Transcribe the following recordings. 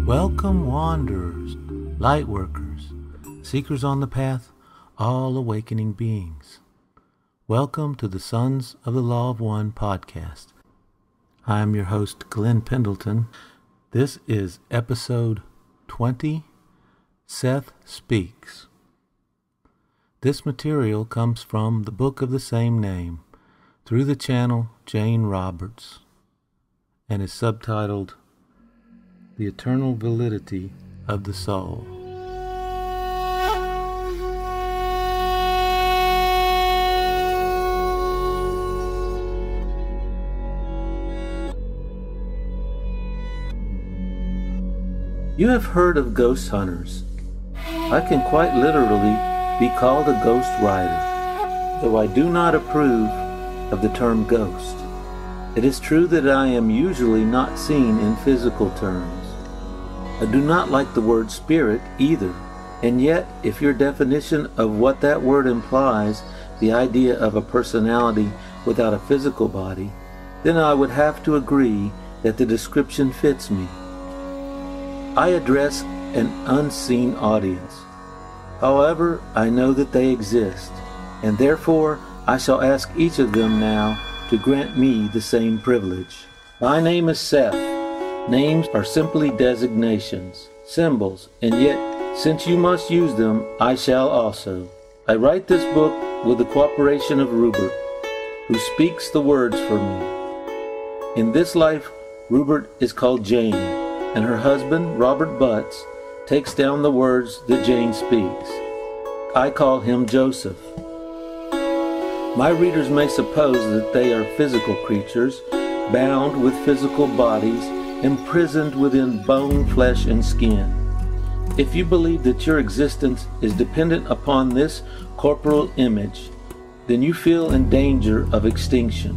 Welcome, wanderers, light workers, seekers on the path, all awakening beings. Welcome to the Sons of the Law of One podcast. I am your host, Glenn Pendleton. This is episode 20, Seth Speaks. This material comes from the book of the same name, through the channel Jane Roberts, and is subtitled The Eternal Validity of the Soul. You have heard of ghost hunters. I can quite literally be called a ghost rider, though I do not approve of the term ghost. It is true that I am usually not seen in physical terms. I do not like the word spirit either, and yet if your definition of what that word implies, the idea of a personality without a physical body, then I would have to agree that the description fits me. I address an unseen audience. However, I know that they exist, and therefore I shall ask each of them now to grant me the same privilege. My name is Seth. Names are simply designations, symbols, and yet, since you must use them, I shall also. I write this book with the cooperation of Rupert, who speaks the words for me. In this life, Rupert is called Jane, and her husband, Robert Butts, takes down the words that Jane speaks. I call him Joseph. My readers may suppose that they are physical creatures, bound with physical bodies, imprisoned within bone, flesh, and skin. If you believe that your existence is dependent upon this corporal image, then you feel in danger of extinction,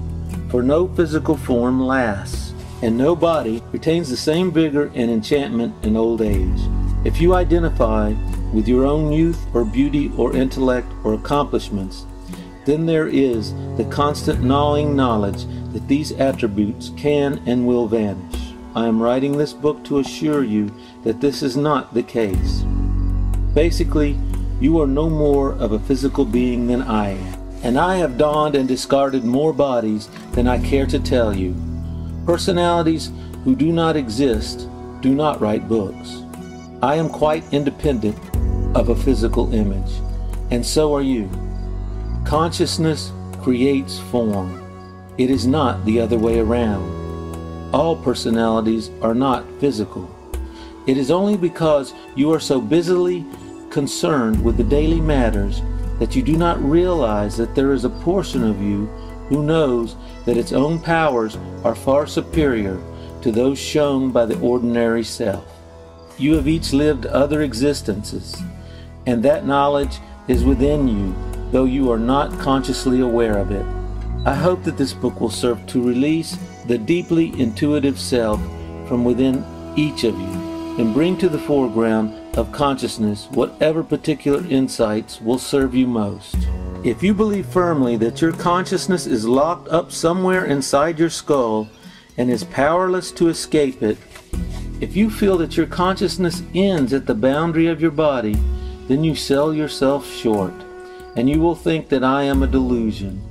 for no physical form lasts, and no body retains the same vigor and enchantment in old age. If you identify with your own youth or beauty or intellect or accomplishments, then there is the constant gnawing knowledge that these attributes can and will vanish. I am writing this book to assure you that this is not the case. Basically, you are no more of a physical being than I am, and I have donned and discarded more bodies than I care to tell you. Personalities who do not exist do not write books. I am quite independent of a physical image, and so are you. Consciousness creates form. It is not the other way around. All personalities are not physical. It is only because you are so busily concerned with the daily matters that you do not realize that there is a portion of you who knows that its own powers are far superior to those shown by the ordinary self. You have each lived other existences, and that knowledge is within you, though you are not consciously aware of it. I hope that this book will serve to release the deeply intuitive self from within each of you and bring to the foreground of consciousness whatever particular insights will serve you most. If you believe firmly that your consciousness is locked up somewhere inside your skull and is powerless to escape it, if you feel that your consciousness ends at the boundary of your body, then you sell yourself short, and you will think that I am a delusion.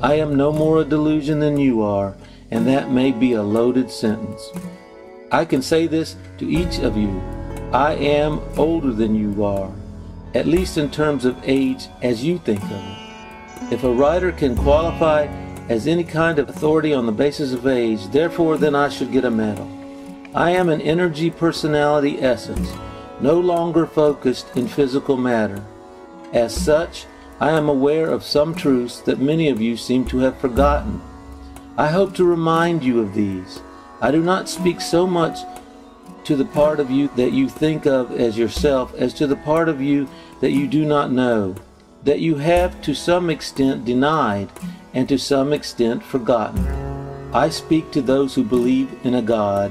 I am no more a delusion than you are, and that may be a loaded sentence. I can say this to each of you. I am older than you are, at least in terms of age as you think of it. If a writer can qualify as any kind of authority on the basis of age, therefore then I should get a medal. I am an energy personality essence, no longer focused in physical matter. As such, I am aware of some truths that many of you seem to have forgotten. I hope to remind you of these. I do not speak so much to the part of you that you think of as yourself as to the part of you that you do not know, that you have to some extent denied and to some extent forgotten. I speak to those who believe in a God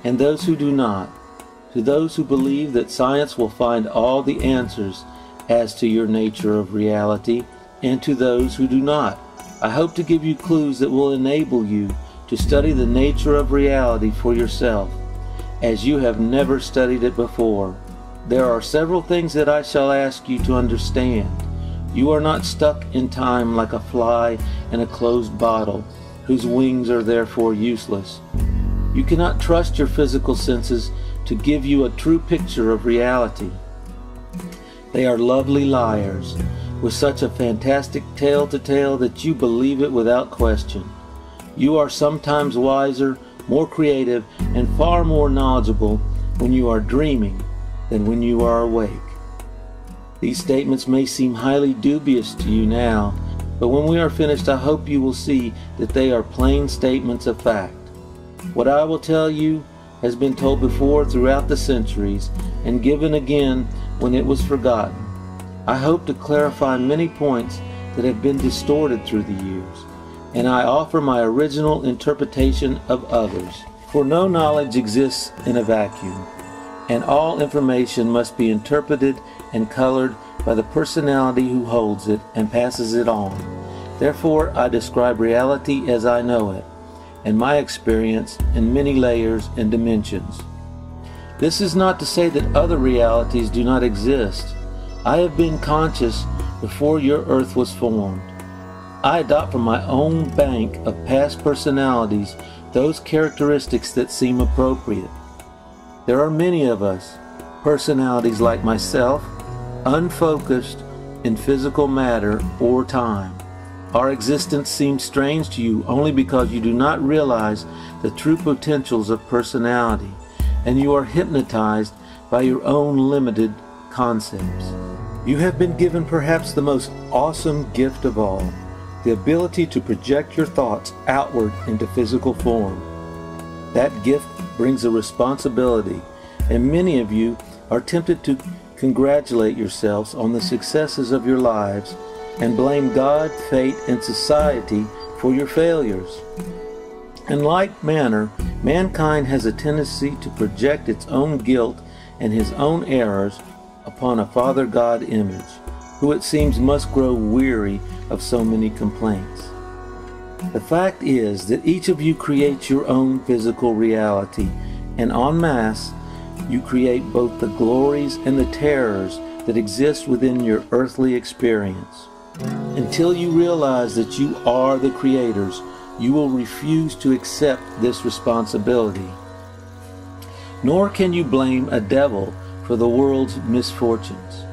and those who do not, to those who believe that science will find all the answers as to your nature of reality, and to those who do not. I hope to give you clues that will enable you to study the nature of reality for yourself, as you have never studied it before. There are several things that I shall ask you to understand. You are not stuck in time like a fly in a closed bottle, whose wings are therefore useless. You cannot trust your physical senses to give you a true picture of reality. They are lovely liars, with such a fantastic tale to tell that you believe it without question. You are sometimes wiser, more creative, and far more knowledgeable when you are dreaming than when you are awake. These statements may seem highly dubious to you now, but when we are finished, I hope you will see that they are plain statements of fact. What I will tell you has been told before throughout the centuries, and given again when it was forgotten. I hope to clarify many points that have been distorted through the years, and I offer my original interpretation of others. For no knowledge exists in a vacuum, and all information must be interpreted and colored by the personality who holds it and passes it on. Therefore, I describe reality as I know it, and my experience in many layers and dimensions. This is not to say that other realities do not exist. I have been conscious before your earth was formed. I adopt from my own bank of past personalities those characteristics that seem appropriate. There are many of us, personalities like myself, unfocused in physical matter or time. Our existence seems strange to you only because you do not realize the true potentials of personality, and you are hypnotized by your own limited concepts. You have been given perhaps the most awesome gift of all, the ability to project your thoughts outward into physical form. That gift brings a responsibility, and many of you are tempted to congratulate yourselves on the successes of your lives and blame God, fate, and society for your failures. In like manner, mankind has a tendency to project its own guilt and his own errors upon a Father God image, who it seems must grow weary of so many complaints. The fact is that each of you creates your own physical reality, and en masse, you create both the glories and the terrors that exist within your earthly experience. Until you realize that you are the creators, you will refuse to accept this responsibility. Nor can you blame a devil for the world's misfortunes.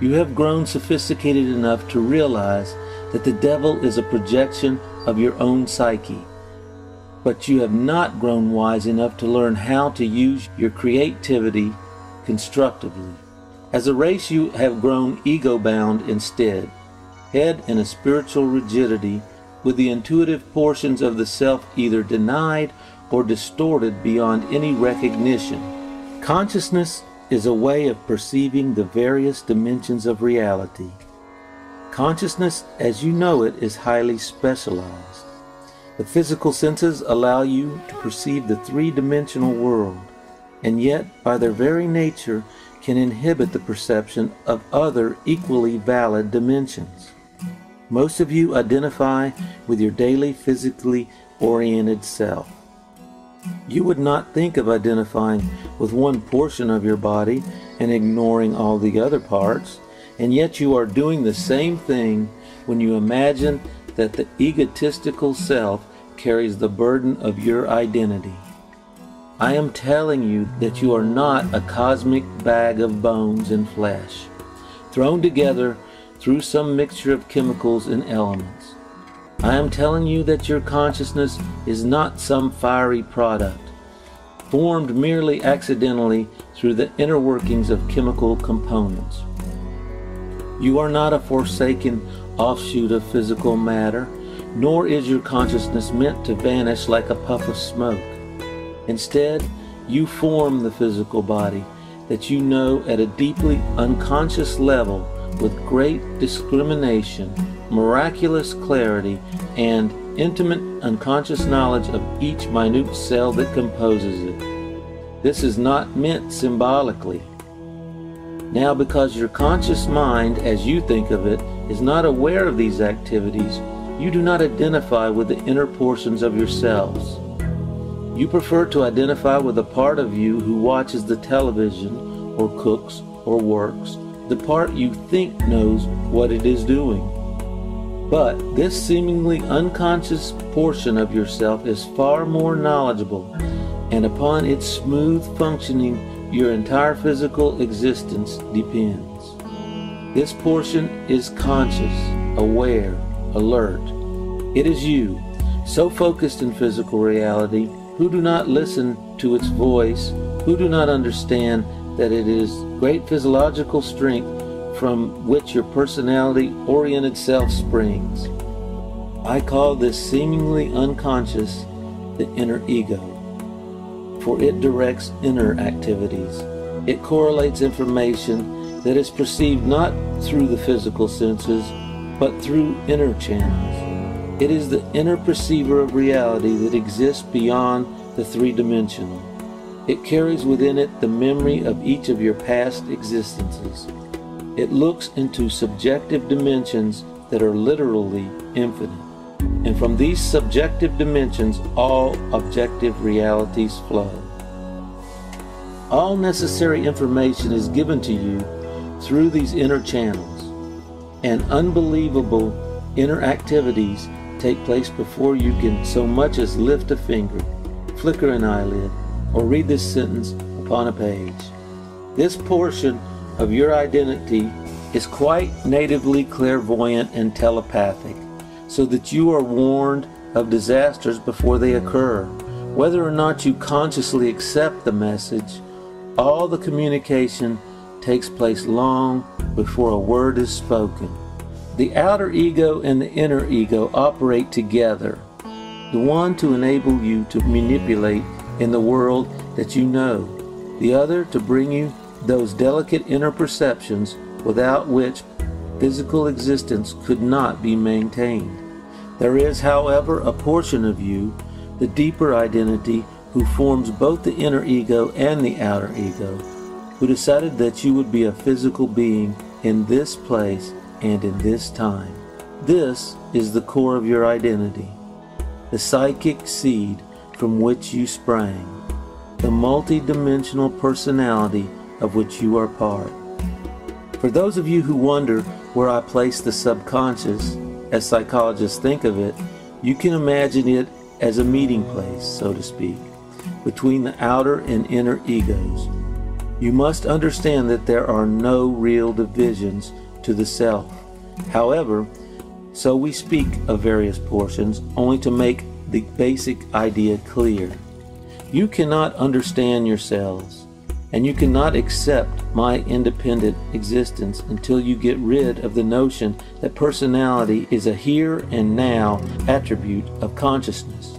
You have grown sophisticated enough to realize that the devil is a projection of your own psyche, but you have not grown wise enough to learn how to use your creativity constructively. As a race, you have grown ego-bound instead, head in a spiritual rigidity, with the intuitive portions of the self either denied or distorted beyond any recognition. Consciousness is a way of perceiving the various dimensions of reality. Consciousness, as you know it, is highly specialized. The physical senses allow you to perceive the three-dimensional world, and yet, by their very nature, can inhibit the perception of other equally valid dimensions. Most of you identify with your daily physically oriented self. You would not think of identifying with one portion of your body and ignoring all the other parts, and yet you are doing the same thing when you imagine that the egotistical self carries the burden of your identity. I am telling you that you are not a cosmic bag of bones and flesh, thrown together through some mixture of chemicals and elements. I am telling you that your consciousness is not some fiery product, formed merely accidentally through the inner workings of chemical components. You are not a forsaken offshoot of physical matter, nor is your consciousness meant to vanish like a puff of smoke. Instead, you form the physical body that you know at a deeply unconscious level with great discrimination, miraculous clarity, and intimate unconscious knowledge of each minute cell that composes it. This is not meant symbolically. Now, because your conscious mind, as you think of it, is not aware of these activities, you do not identify with the inner portions of yourselves. You prefer to identify with the part of you who watches the television, or cooks, or works, the part you think knows what it is doing. But this seemingly unconscious portion of yourself is far more knowledgeable, and upon its smooth functioning, your entire physical existence depends. This portion is conscious, aware, alert. It is you, so focused in physical reality, who do not listen to its voice, who do not understand that it is great physiological strength from which your personality-oriented self springs. I call this seemingly unconscious the inner ego, for it directs inner activities. It correlates information that is perceived not through the physical senses, but through inner channels. It is the inner perceiver of reality that exists beyond the three-dimensional. It carries within it the memory of each of your past existences. It looks into subjective dimensions that are literally infinite. And from these subjective dimensions, all objective realities flow. All necessary information is given to you through these inner channels, and unbelievable inner activities take place before you can so much as lift a finger, flicker an eyelid, or read this sentence upon a page. This portion of your identity is quite natively clairvoyant and telepathic, so that you are warned of disasters before they occur. Whether or not you consciously accept the message, all the communication takes place long before a word is spoken. The outer ego and the inner ego operate together, the one to enable you to manipulate in the world that you know, the other to bring you those delicate inner perceptions without which physical existence could not be maintained. There is, however, a portion of you, the deeper identity, who forms both the inner ego and the outer ego, who decided that you would be a physical being in this place and in this time. This is the core of your identity, the psychic seed from which you sprang, the multi-dimensional personality of which you are part. For those of you who wonder where I place the subconscious, as psychologists think of it, you can imagine it as a meeting place, so to speak, between the outer and inner egos. You must understand that there are no real divisions to the self. However, so we speak of various portions only to make the basic idea clear. You cannot understand yourselves, and you cannot accept my independent existence until you get rid of the notion that personality is a here and now attribute of consciousness.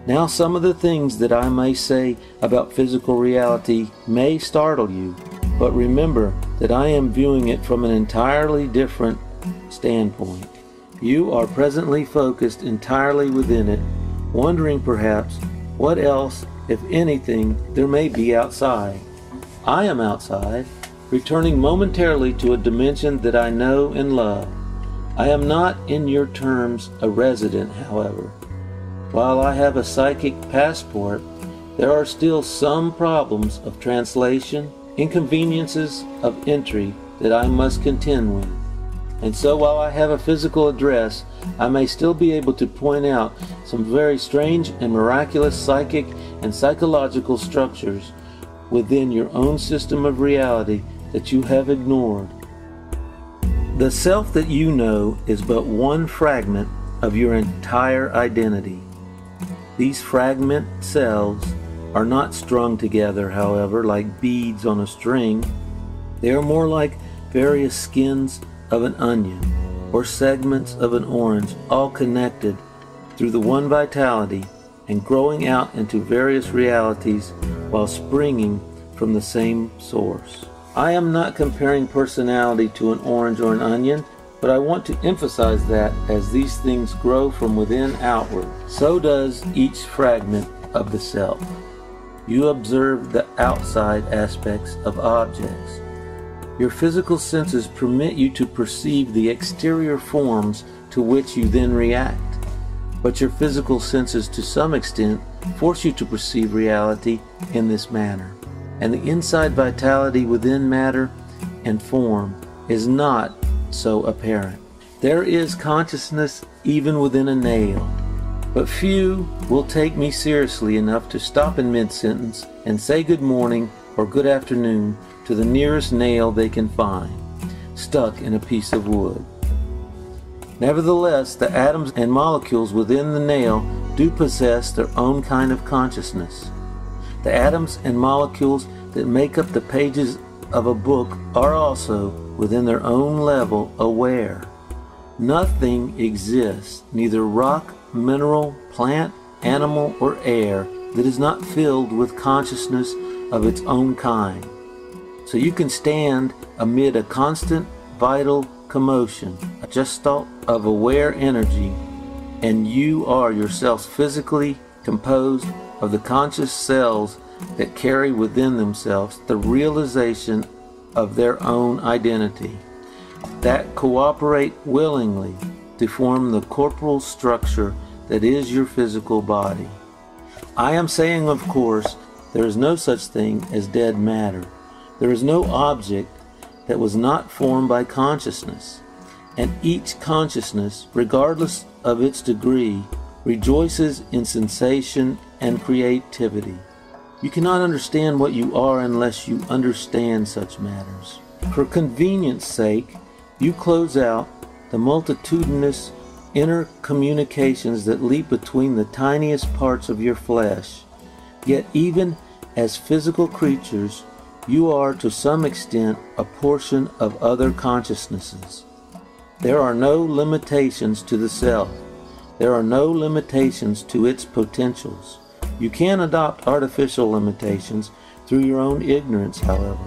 Now, some of the things that I may say about physical reality may startle you, but remember that I am viewing it from an entirely different standpoint. You are presently focused entirely within it, wondering perhaps what else, if anything, there may be outside. I am outside, returning momentarily to a dimension that I know and love. I am not, in your terms, a resident, however. While I have a psychic passport, there are still some problems of translation, inconveniences of entry that I must contend with. And so while I have a physical address, I may still be able to point out some very strange and miraculous psychic and psychological structures within your own system of reality that you have ignored. The self that you know is but one fragment of your entire identity. These fragment selves are not strung together, however, like beads on a string. They are more like various skins of an onion or segments of an orange, all connected through the one vitality and growing out into various realities while springing from the same source. I am not comparing personality to an orange or an onion, but I want to emphasize that as these things grow from within outward, so does each fragment of the self. You observe the outside aspects of objects. Your physical senses permit you to perceive the exterior forms to which you then react. But your physical senses, to some extent, force you to perceive reality in this manner. And the inside vitality within matter and form is not so apparent. There is consciousness even within a nail, but few will take me seriously enough to stop in mid-sentence and say good morning or good afternoon to the nearest nail they can find, stuck in a piece of wood. Nevertheless, the atoms and molecules within the nail do possess their own kind of consciousness. The atoms and molecules that make up the pages of a book are also, within their own level, aware. Nothing exists, neither rock, mineral, plant, animal, or air, that is not filled with consciousness of its own kind. So you can stand amid a constant, vital commotion, a gestalt of aware energy, and you are yourselves physically composed of the conscious cells that carry within themselves the realization of their own identity, that cooperate willingly to form the corporal structure that is your physical body. I am saying, of course, there is no such thing as dead matter. There is no object that was not formed by consciousness, and each consciousness, regardless of its degree, rejoices in sensation and creativity. You cannot understand what you are unless you understand such matters. For convenience sake, you close out the multitudinous inner communications that leap between the tiniest parts of your flesh. Yet even as physical creatures, you are to some extent a portion of other consciousnesses. There are no limitations to the self. There are no limitations to its potentials. You can adopt artificial limitations through your own ignorance, however.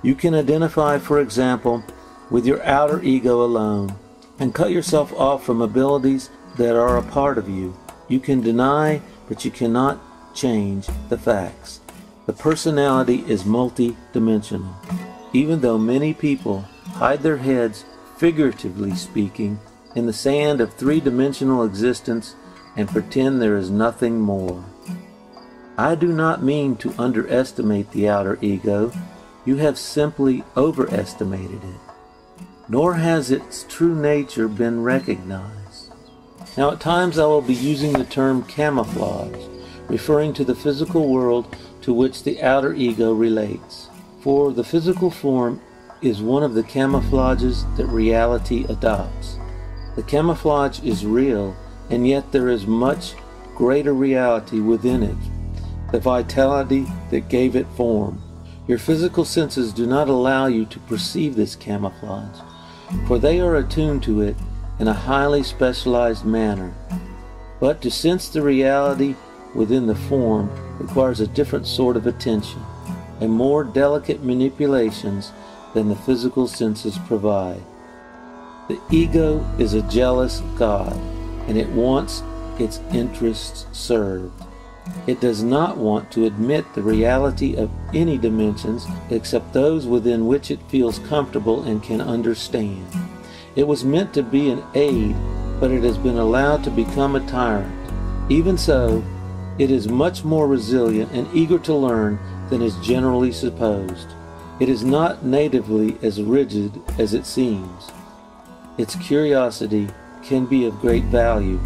You can identify, for example, with your outer ego alone, and cut yourself off from abilities that are a part of you. You can deny, but you cannot change the facts. The personality is multi-dimensional. Even though many people hide their heads, figuratively speaking, in the sand of three-dimensional existence and pretend there is nothing more. I do not mean to underestimate the outer ego. You have simply overestimated it. Nor has its true nature been recognized. Now at times I will be using the term camouflage, referring to the physical world to which the outer ego relates. For the physical form is one of the camouflages that reality adopts. The camouflage is real, and yet there is much greater reality within it, the vitality that gave it form. Your physical senses do not allow you to perceive this camouflage, for they are attuned to it in a highly specialized manner. But to sense the reality within the form requires a different sort of attention, and more delicate manipulations than the physical senses provide. The ego is a jealous God, and it wants its interests served. It does not want to admit the reality of any dimensions except those within which it feels comfortable and can understand. It was meant to be an aid, but it has been allowed to become a tyrant. Even so, it is much more resilient and eager to learn than is generally supposed. It is not natively as rigid as it seems. Its curiosity can be of great value.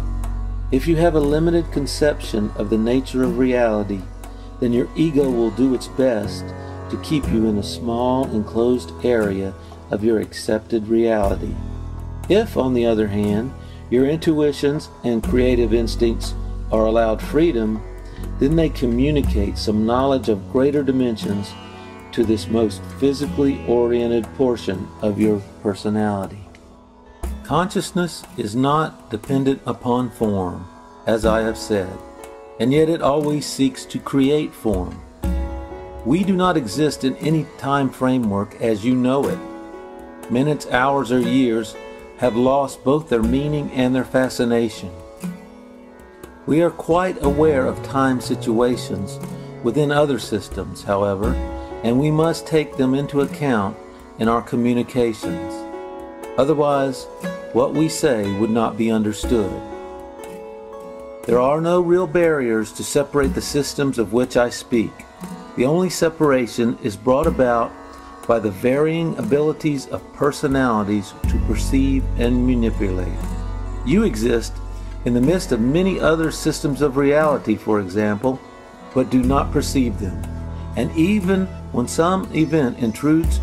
If you have a limited conception of the nature of reality, then your ego will do its best to keep you in a small enclosed area of your accepted reality. If, on the other hand, your intuitions and creative instincts are allowed freedom, then they communicate some knowledge of greater dimensions to this most physically oriented portion of your personality. Consciousness is not dependent upon form, as I have said, and yet it always seeks to create form. We do not exist in any time framework as you know it. Minutes, hours, or years have lost both their meaning and their fascination. We are quite aware of time situations within other systems, however, and we must take them into account in our communications. Otherwise, what we say would not be understood. There are no real barriers to separate the systems of which I speak. The only separation is brought about by the varying abilities of personalities to perceive and manipulate. You exist in the midst of many other systems of reality, for example, but do not perceive them. And even when some event intrudes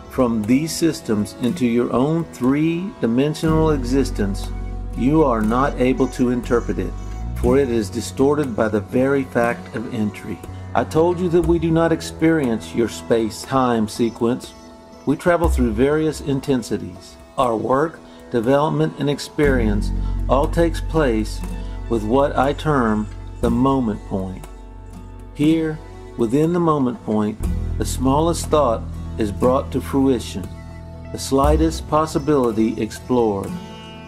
from these systems into your own three-dimensional existence, you are not able to interpret it, for it is distorted by the very fact of entry. I told you that we do not experience your space-time sequence. We travel through various intensities. Our work, development, and experience all takes place with what I term the moment point. Here, within the moment point, the smallest thought is brought to fruition, the slightest possibility explored,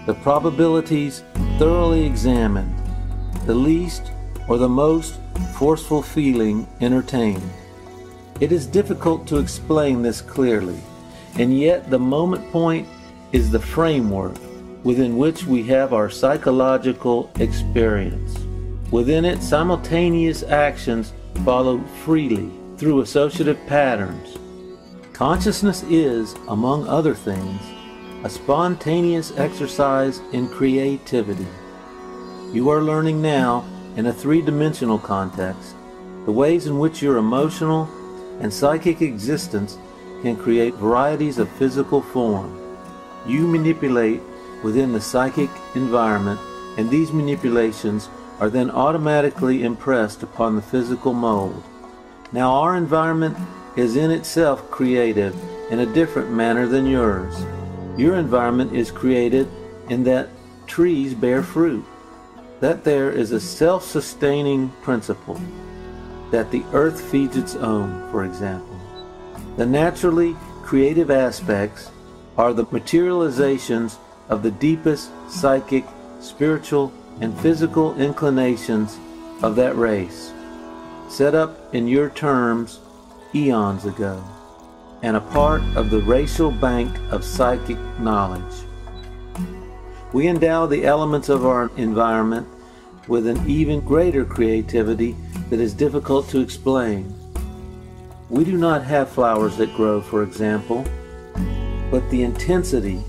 the probabilities thoroughly examined, the least or the most forceful feeling entertained. It is difficult to explain this clearly, and yet the moment point is the framework within which we have our psychological experience. Within it, simultaneous actions follow freely through associative patterns. Consciousness is, among other things, a spontaneous exercise in creativity. You are learning now, in a three-dimensional context, the ways in which your emotional and psychic existence can create varieties of physical form. You manipulate within the psychic environment, and these manipulations are then automatically impressed upon the physical mold. Now, our environment is in itself creative in a different manner than yours. Your environment is created in that trees bear fruit, that there is a self-sustaining principle, that the earth feeds its own, for example. The naturally creative aspects are the materializations of the deepest psychic, spiritual, and physical inclinations of that race, set up in your terms eons ago, and a part of the racial bank of psychic knowledge. We endow the elements of our environment with an even greater creativity that is difficult to explain. We do not have flowers that grow, for example, but the intensity,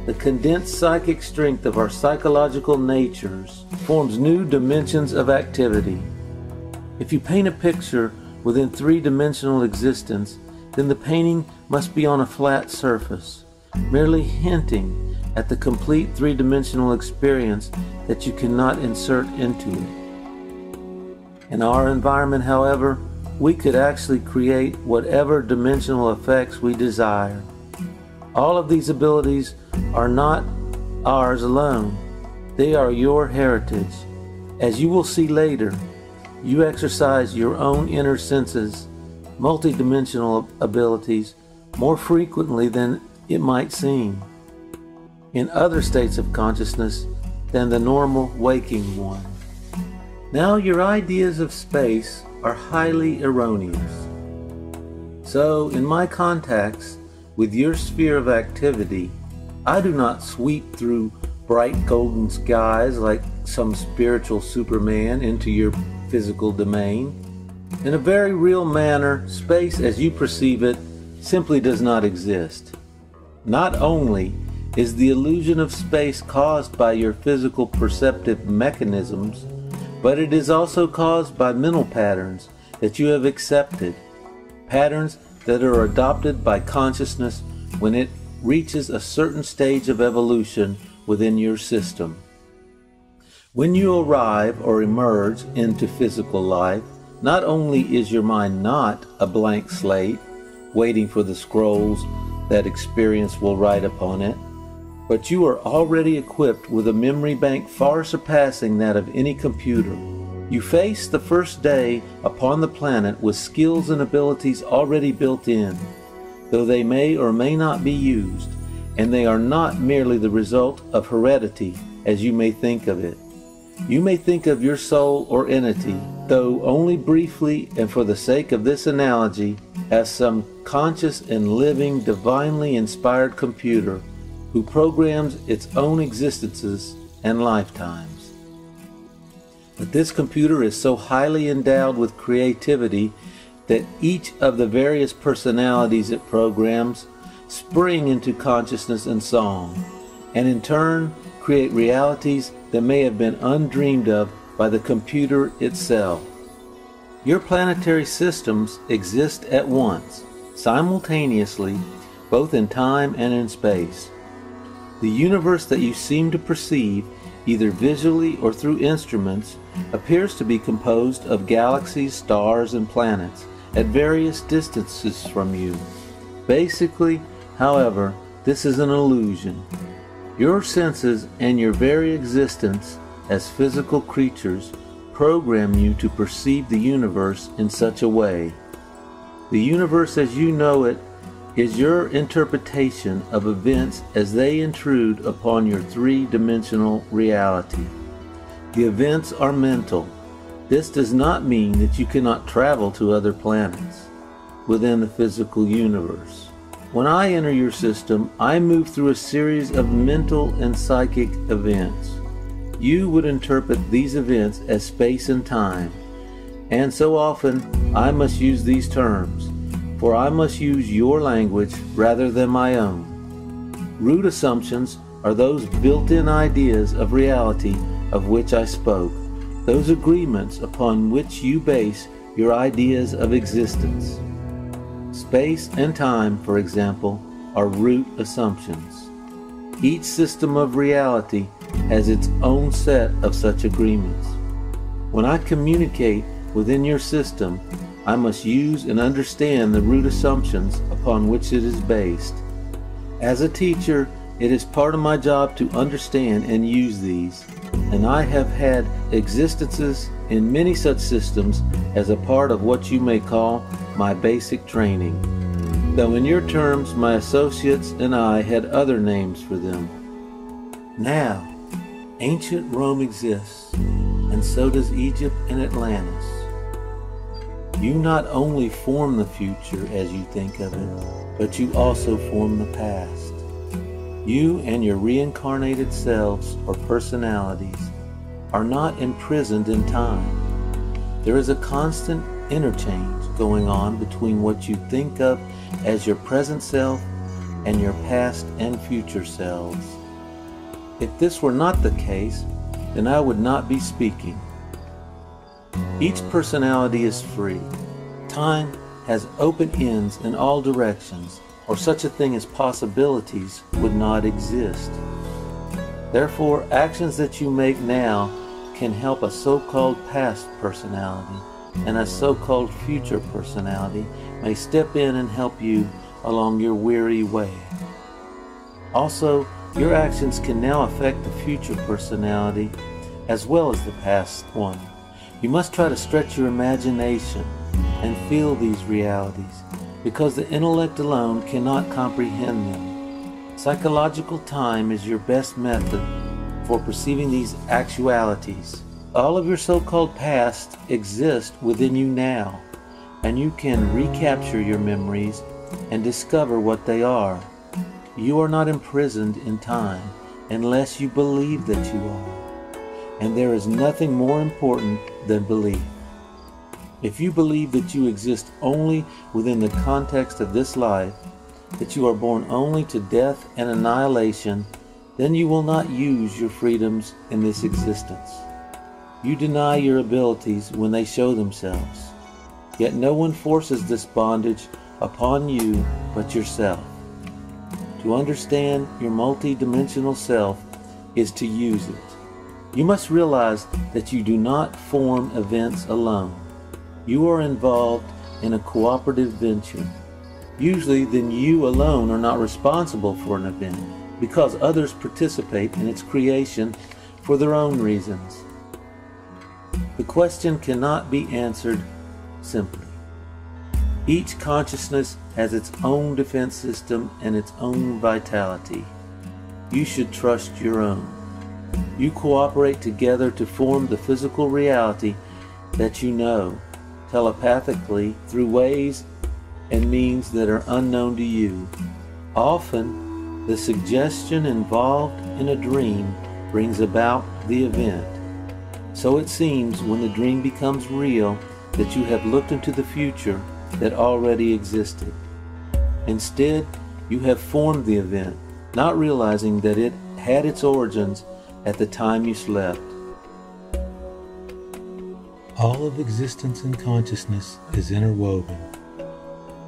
the condensed psychic strength of our psychological natures forms new dimensions of activity. If you paint a picture within three-dimensional existence, then the painting must be on a flat surface, merely hinting at the complete three-dimensional experience that you cannot insert into it. In our environment, however, we could actually create whatever dimensional effects we desire. All of these abilities are not ours alone. They are your heritage. As you will see later, you exercise your own inner senses, multidimensional abilities, more frequently than it might seem, in other states of consciousness than the normal waking one. Now your ideas of space are highly erroneous. So in my contacts with your sphere of activity, I do not sweep through bright golden skies like some spiritual Superman into your physical domain. In a very real manner, space as you perceive it simply does not exist. Not only is the illusion of space caused by your physical perceptive mechanisms, but it is also caused by mental patterns that you have accepted, patterns that are adopted by consciousness when it reaches a certain stage of evolution within your system. When you arrive or emerge into physical life, not only is your mind not a blank slate, waiting for the scrolls that experience will write upon it, but you are already equipped with a memory bank far surpassing that of any computer. You face the first day upon the planet with skills and abilities already built in, though they may or may not be used, and they are not merely the result of heredity as you may think of it. You may think of your soul or entity, though only briefly and for the sake of this analogy, as some conscious and living, divinely inspired computer who programs its own existences and lifetimes. But this computer is so highly endowed with creativity that each of the various personalities it programs spring into consciousness and song, and in turn create realities that may have been undreamed of by the computer itself. Your planetary systems exist at once, simultaneously, both in time and in space. The universe that you seem to perceive, either visually or through instruments, appears to be composed of galaxies, stars, and planets at various distances from you. Basically, however, this is an illusion. Your senses and your very existence as physical creatures program you to perceive the universe in such a way. The universe as you know it is your interpretation of events as they intrude upon your three-dimensional reality. The events are mental. This does not mean that you cannot travel to other planets within the physical universe. When I enter your system, I move through a series of mental and psychic events. You would interpret these events as space and time, and so often I must use these terms, for I must use your language rather than my own. Root assumptions are those built-in ideas of reality of which I spoke, those agreements upon which you base your ideas of existence. Space and time, for example, are root assumptions. Each system of reality has its own set of such agreements. When I communicate within your system, I must use and understand the root assumptions upon which it is based. As a teacher, it is part of my job to understand and use these, and I have had existences in many such systems as a part of what you may call my basic training, though in your terms my associates and I had other names for them. Now, ancient Rome exists, and so does Egypt and Atlantis. You not only form the future as you think of it, but you also form the past. You and your reincarnated selves or personalities are not imprisoned in time. There is a constant interchange going on between what you think of as your present self and your past and future selves. If this were not the case, then I would not be speaking. Each personality is free. Time has open ends in all directions, or such a thing as possibilities would not exist. Therefore, actions that you make now can help a so-called past personality, and a so-called future personality may step in and help you along your weary way. Also, your actions can now affect the future personality as well as the past one. You must try to stretch your imagination and feel these realities, because the intellect alone cannot comprehend them. Psychological time is your best method for perceiving these actualities. All of your so-called past exist within you now, and you can recapture your memories and discover what they are. You are not imprisoned in time unless you believe that you are. And there is nothing more important than belief. If you believe that you exist only within the context of this life, that you are born only to death and annihilation, then you will not use your freedoms in this existence. You deny your abilities when they show themselves. Yet no one forces this bondage upon you but yourself. To understand your multi-dimensional self is to use it. You must realize that you do not form events alone. You are involved in a cooperative venture. Usually, then you alone are not responsible for an event, because others participate in its creation for their own reasons. The question cannot be answered simply. Each consciousness has its own defense system and its own vitality. You should trust your own. You cooperate together to form the physical reality that you know, telepathically through ways and means that are unknown to you. Often, the suggestion involved in a dream brings about the event. So it seems when the dream becomes real that you have looked into the future that already existed. Instead, you have formed the event, not realizing that it had its origins at the time you slept. All of existence and consciousness is interwoven.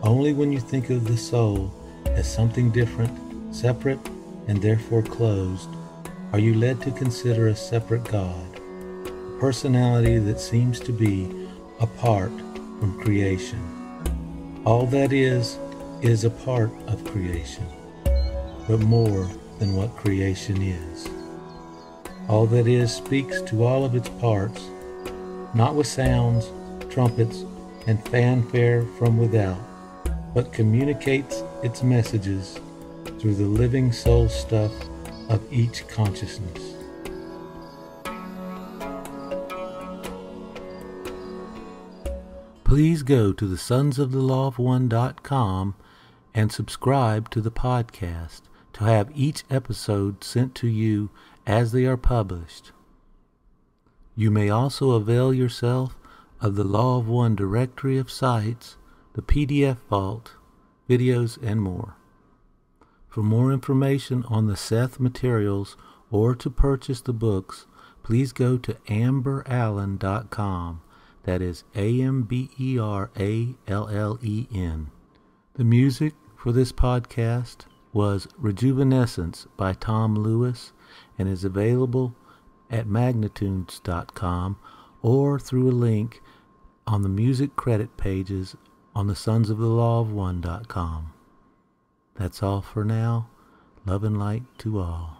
Only when you think of the soul as something different, separate, and therefore closed, are you led to consider a separate God, a personality that seems to be apart from creation. All that is a part of creation, but more than what creation is. All that is speaks to all of its parts, not with sounds, trumpets, and fanfare from without, but communicates its messages through the living soul stuff of each consciousness. Please go to the sonsofthelawof1.com and subscribe to the podcast to have each episode sent to you as they are published. You may also avail yourself of the Law of One directory of sites, the PDF vault, videos, and more. For more information on the Seth materials or to purchase the books, please go to amberallen.com. That is AMBERALLEN. The music for this podcast was Rejuvenescence by Tom Lewis and is available at magnitudes.com or through a link on the music credit pages on the sonsofthelawof1.com. That's all for now. Love and light to all.